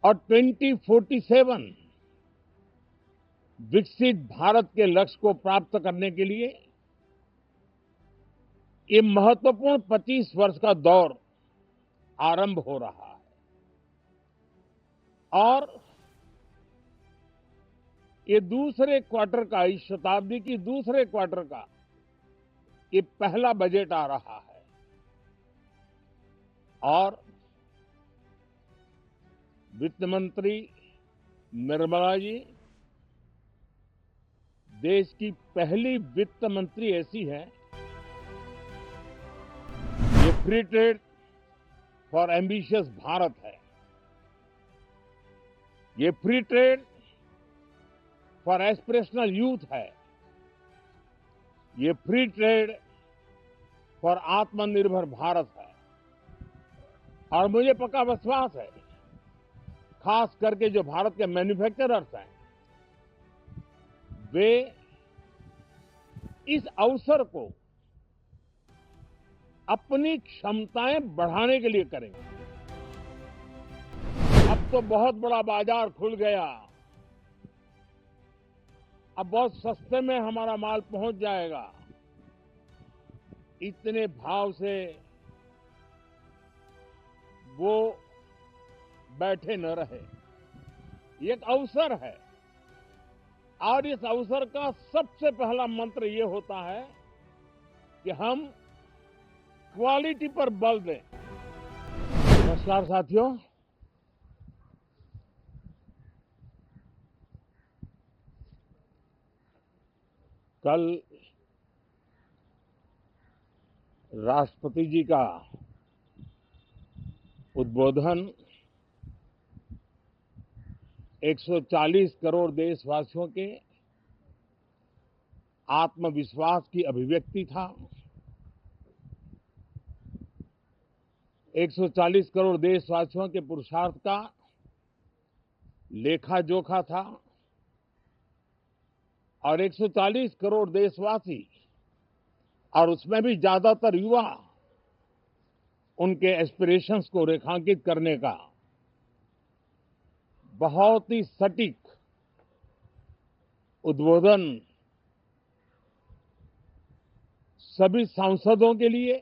और 2047 विकसित भारत के लक्ष्य को प्राप्त करने के लिए ये महत्वपूर्ण 25 वर्ष का दौर आरंभ हो रहा है और ये दूसरे क्वार्टर का, इस शताब्दी की दूसरे क्वार्टर का ये पहला बजट आ रहा है और वित्त मंत्री निर्मला जी देश की पहली वित्त मंत्री ऐसी है, ये free trade for ambitious Bharat है, ये free trade for aspirational youth है, ये फ्री ट्रेड फॉर आत्मनिर्भर भारत है। और मुझे पक्का विश्वास है, खास करके जो भारत के मैन्युफैक्चरर्स हैं, वे इस अवसर को अपनी क्षमताएं बढ़ाने के लिए करेंगे। अब तो बहुत बड़ा बाजार खुल गया, अब बहुत सस्ते में हमारा माल पहुंच जाएगा। इतने भाव से वो बैठे न रहे, ये एक अवसर है और इस अवसर का सबसे पहला मंत्र ये होता है कि हम क्वालिटी पर बल दें। नमस्कार साथियों, कल राष्ट्रपति जी का उद्बोधन 140 करोड़ देशवासियों के आत्मविश्वास की अभिव्यक्ति था। 140 करोड़ देशवासियों के पुरुषार्थ का लेखा जोखा था और 140 करोड़ देशवासी और उसमें भी ज्यादातर युवा उनके एस्पिरेशंस को रेखांकित करने का बहुत ही सटीक उद्बोधन सभी सांसदों के लिए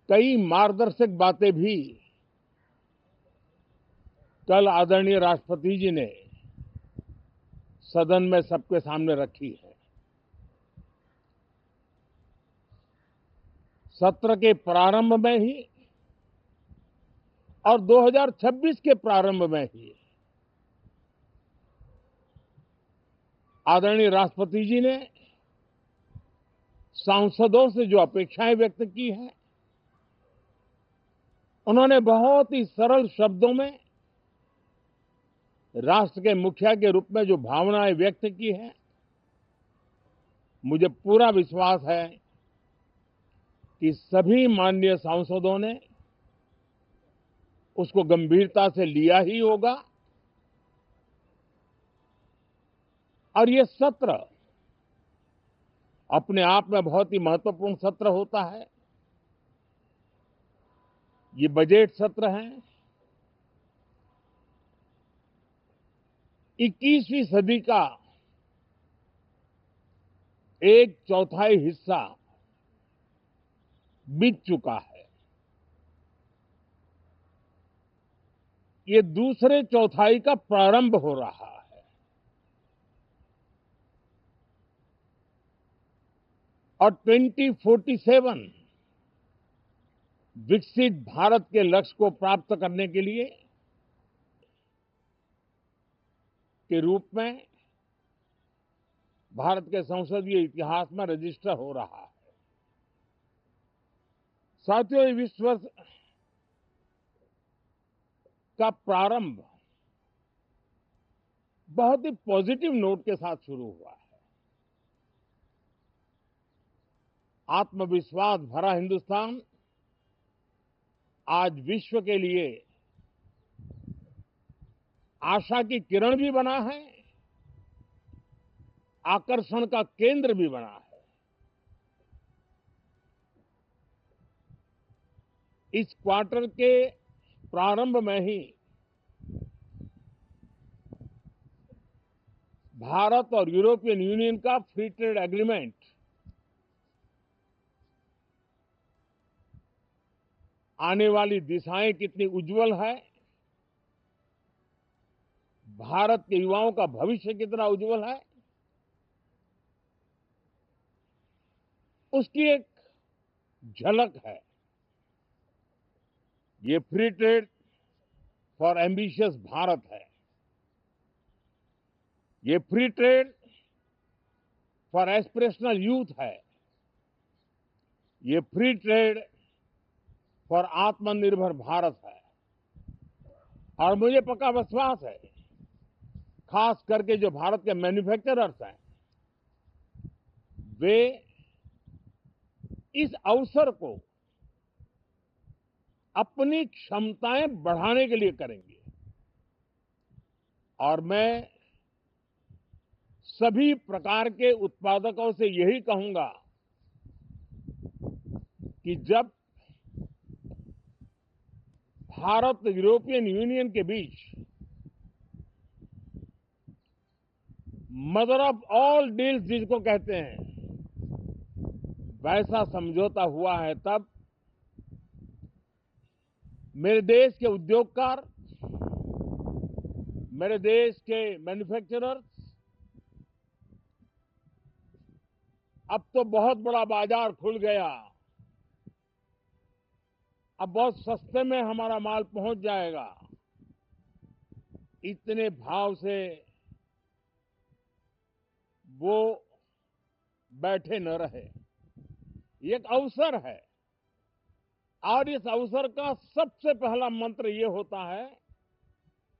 कई मार्गदर्शक बातें भी कल आदरणीय राष्ट्रपति जी ने सदन में सबके सामने रखी है। सत्र के प्रारंभ में ही और 2026 के प्रारंभ में ही आदरणीय राष्ट्रपति जी ने सांसदों से जो अपेक्षाएं व्यक्त की हैं, उन्होंने बहुत ही सरल शब्दों में राष्ट्र के मुखिया के रूप में जो भावनाएं व्यक्त की हैं, मुझे पूरा विश्वास है कि सभी माननीय सांसदों ने उसको गंभीरता से लिया ही होगा और ये सत्र अपने आप में बहुत ही महत्वपूर्ण सत्र होता है। ये बजट सत्र है। 21वीं सदी का एक चौथाई हिस्सा बीत चुका है। ये दूसरे चौथाई का प्रारंभ हो रहा है और 2047 विकसित भारत के लक्ष्य को प्राप्त करने के लिए के रूप में भारत के संसदीय इतिहास में रजिस्टर हो रहा है। साथियों, ये 20 वर्ष का प्रारंभ बहुत ही पॉजिटिव नोट के साथ शुरू हुआ है। आत्मविश्वास भरा हिंदुस्तान आज विश्व के लिए आशा की किरण भी बना है, आकर्षण का केंद्र भी बना है। इस क्वार्टर के प्रारंभ में ही भारत और यूरोपियन यूनियन का फ्री ट्रेड एग्रीमेंट आने वाली दिशाएं कितनी उज्जवल है, भारत के युवाओं का भविष्य कितना उज्जवल है, उसकी एक झलक है। ये free trade for ambitious Bharat है। ये free trade for aspirational youth है। ये फ्री ट्रेड फॉर आत्मनिर्भर भारत है। और मुझे पक्का विश्वास है, खास करके जो भारत के मैन्युफैक्चरर्स हैं, वे इस अवसर को अपनी क्षमताएं बढ़ाने के लिए करेंगे। और मैं सभी प्रकार के उत्पादकों से यही कहूंगा कि जब भारत यूरोपियन यूनियन के बीच मदर ऑफ ऑल डील्स जिसको कहते हैं, वैसा समझौता हुआ है, तब मेरे देश के उद्योगकार, मेरे देश के मैन्युफैक्चरर्स अब तो बहुत बड़ा बाजार खुल गया, अब बहुत सस्ते में हमारा माल पहुंच जाएगा, इतने भाव से वो बैठे न रहे। ये एक अवसर है और इस अवसर का सबसे पहला मंत्र ये होता है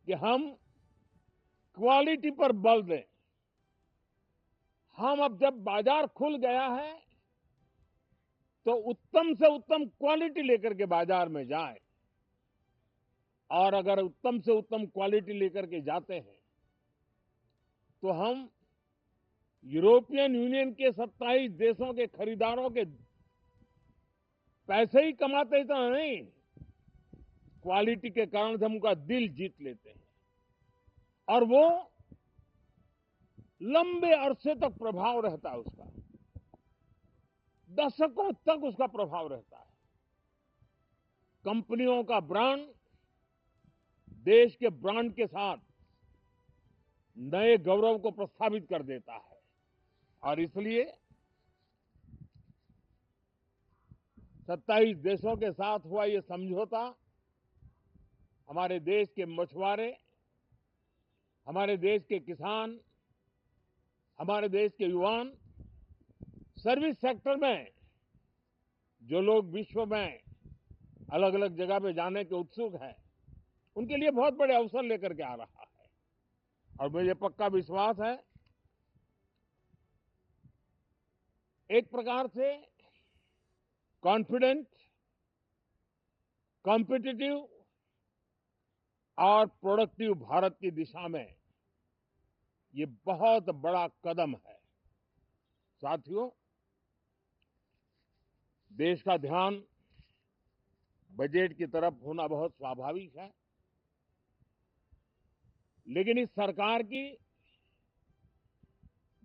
कि हम क्वालिटी पर बल दें। हम अब जब बाजार खुल गया है तो उत्तम से उत्तम क्वालिटी लेकर के बाजार में जाएं। और अगर उत्तम से उत्तम क्वालिटी लेकर के जाते हैं तो हम यूरोपियन यूनियन के 27 देशों के खरीदारों के पैसे ही कमाते इतना नहीं, क्वालिटी के कारण से हम उनका दिल जीत लेते हैं और वो लंबे अरसे तक प्रभाव रहता है, उसका दशकों तक उसका प्रभाव रहता है। कंपनियों का ब्रांड देश के ब्रांड के साथ नए गौरव को प्रस्थापित कर देता है। और इसलिए 27 देशों के साथ हुआ ये समझौता हमारे देश के मछुआरे, हमारे देश के किसान, हमारे देश के युवान, सर्विस सेक्टर में जो लोग विश्व में अलग अलग जगह पे जाने के उत्सुक हैं, उनके लिए बहुत बड़े अवसर लेकर के आ रहा है। और मुझे पक्का विश्वास है, एक प्रकार से कॉन्फिडेंट, कॉम्पिटिटिव और प्रोडक्टिव भारत की दिशा में ये बहुत बड़ा कदम है। साथियों, देश का ध्यान बजट की तरफ होना बहुत स्वाभाविक है, लेकिन इस सरकार की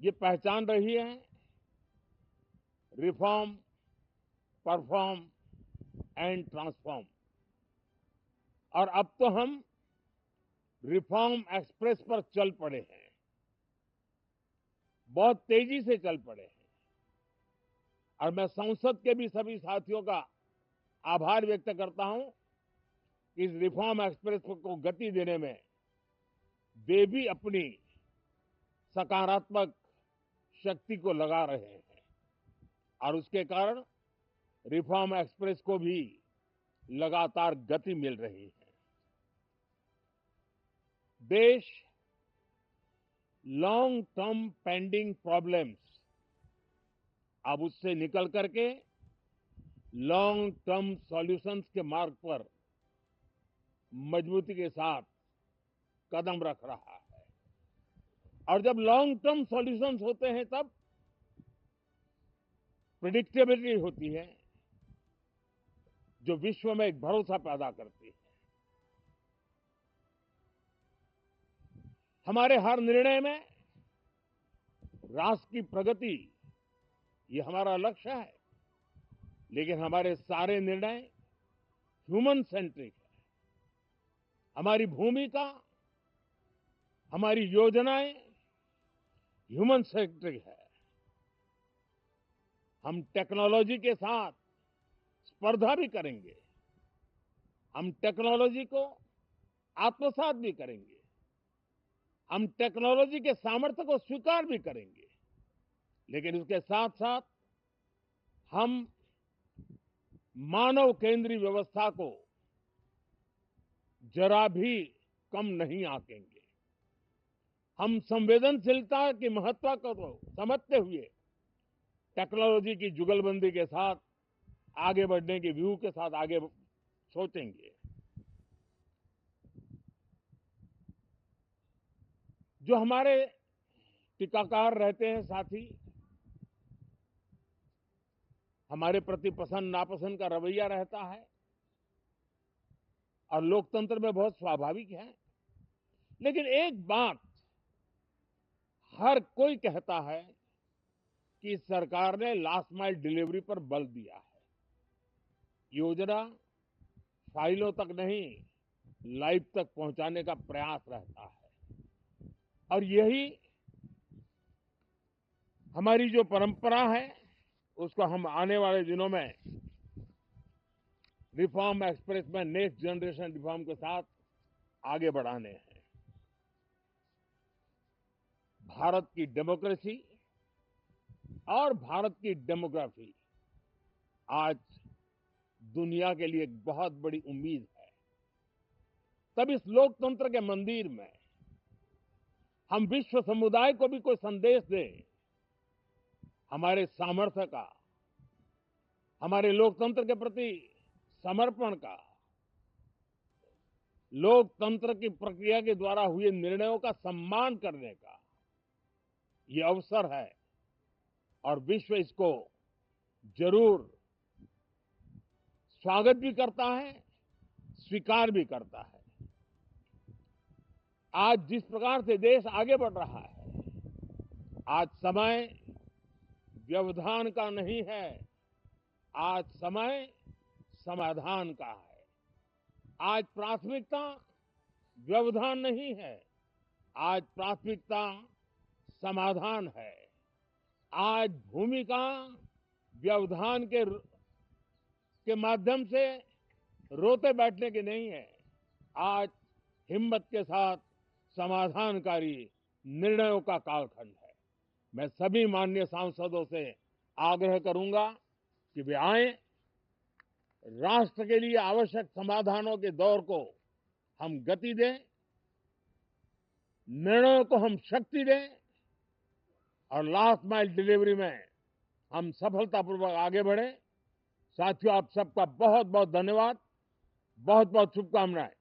ये पहचान रही है, रिफॉर्म, परफॉर्म एंड ट्रांसफॉर्म। और अब तो हम रिफॉर्म एक्सप्रेस पर चल पड़े हैं, बहुत तेजी से चल पड़े हैं। और मैं संसद के भी सभी साथियों का आभार व्यक्त करता हूं कि इस रिफॉर्म एक्सप्रेस को गति देने में वे भी अपनी सकारात्मक शक्ति को लगा रहे हैं और उसके कारण रिफॉर्म एक्सप्रेस को भी लगातार गति मिल रही है। देश लॉन्ग टर्म पेंडिंग प्रॉब्लम्स अब उससे निकल करके लॉन्ग टर्म सॉल्यूशंस के मार्ग पर मजबूती के साथ कदम रख रहा है। और जब लॉन्ग टर्म सॉल्यूशंस होते हैं तब प्रेडिक्टेबिलिटी होती है, जो विश्व में एक भरोसा पैदा करती है। हमारे हर निर्णय में राष्ट्र की प्रगति ये हमारा लक्ष्य है, लेकिन हमारे सारे निर्णय ह्यूमन सेंट्रिक है। हमारी भूमिका, हमारी योजनाएं ह्यूमन सेंट्रिक है। हम टेक्नोलॉजी के साथ स्पर्धा भी करेंगे, हम टेक्नोलॉजी को आत्मसात भी करेंगे, हम टेक्नोलॉजी के सामर्थ्य को स्वीकार भी करेंगे, लेकिन उसके साथ साथ हम मानव केंद्रीय व्यवस्था को जरा भी कम नहीं आंकेंगे। हम संवेदनशीलता की महत्व को तो समझते हुए टेक्नोलॉजी की जुगलबंदी के साथ आगे बढ़ने के व्यू के साथ आगे सोचेंगे। जो हमारे टीकाकार रहते हैं साथी, हमारे प्रति पसंद नापसंद का रवैया रहता है और लोकतंत्र में बहुत स्वाभाविक है, लेकिन एक बात हर कोई कहता है कि सरकार ने लास्ट माइल डिलीवरी पर बल दिया है। योजना फाइलों तक नहीं, लाइव तक पहुंचाने का प्रयास रहता है और यही हमारी जो परंपरा है उसको हम आने वाले दिनों में रिफॉर्म एक्सप्रेस में नेक्स्ट जनरेशन रिफॉर्म के साथ आगे बढ़ाने हैं। भारत की डेमोक्रेसी और भारत की डेमोग्राफी आज दुनिया के लिए एक बहुत बड़ी उम्मीद है। तब इस लोकतंत्र के मंदिर में हम विश्व समुदाय को भी कोई संदेश दें, हमारे सामर्थ्य का, हमारे लोकतंत्र के प्रति समर्पण का, लोकतंत्र की प्रक्रिया के द्वारा हुए निर्णयों का सम्मान करने का ये अवसर है और विश्व इसको जरूर स्वागत भी करता है, स्वीकार भी करता है। आज जिस प्रकार से देश आगे बढ़ रहा है, आज समय व्यवधान का नहीं है, आज समय समाधान का है। आज प्राथमिकता व्यवधान नहीं है, आज प्राथमिकता समाधान है। आज भूमिका व्यवधान के माध्यम से रोते बैठने की नहीं है, आज हिम्मत के साथ समाधानकारी निर्णयों का कालखंड है। मैं सभी माननीय सांसदों से आग्रह करूंगा कि वे आए, राष्ट्र के लिए आवश्यक समाधानों के दौर को हम गति दें, निर्णयों को हम शक्ति दें और लास्ट माइल डिलीवरी में हम सफलतापूर्वक आगे बढ़ें। साथियों, आप सबका बहुत बहुत धन्यवाद, बहुत बहुत शुभकामनाएं।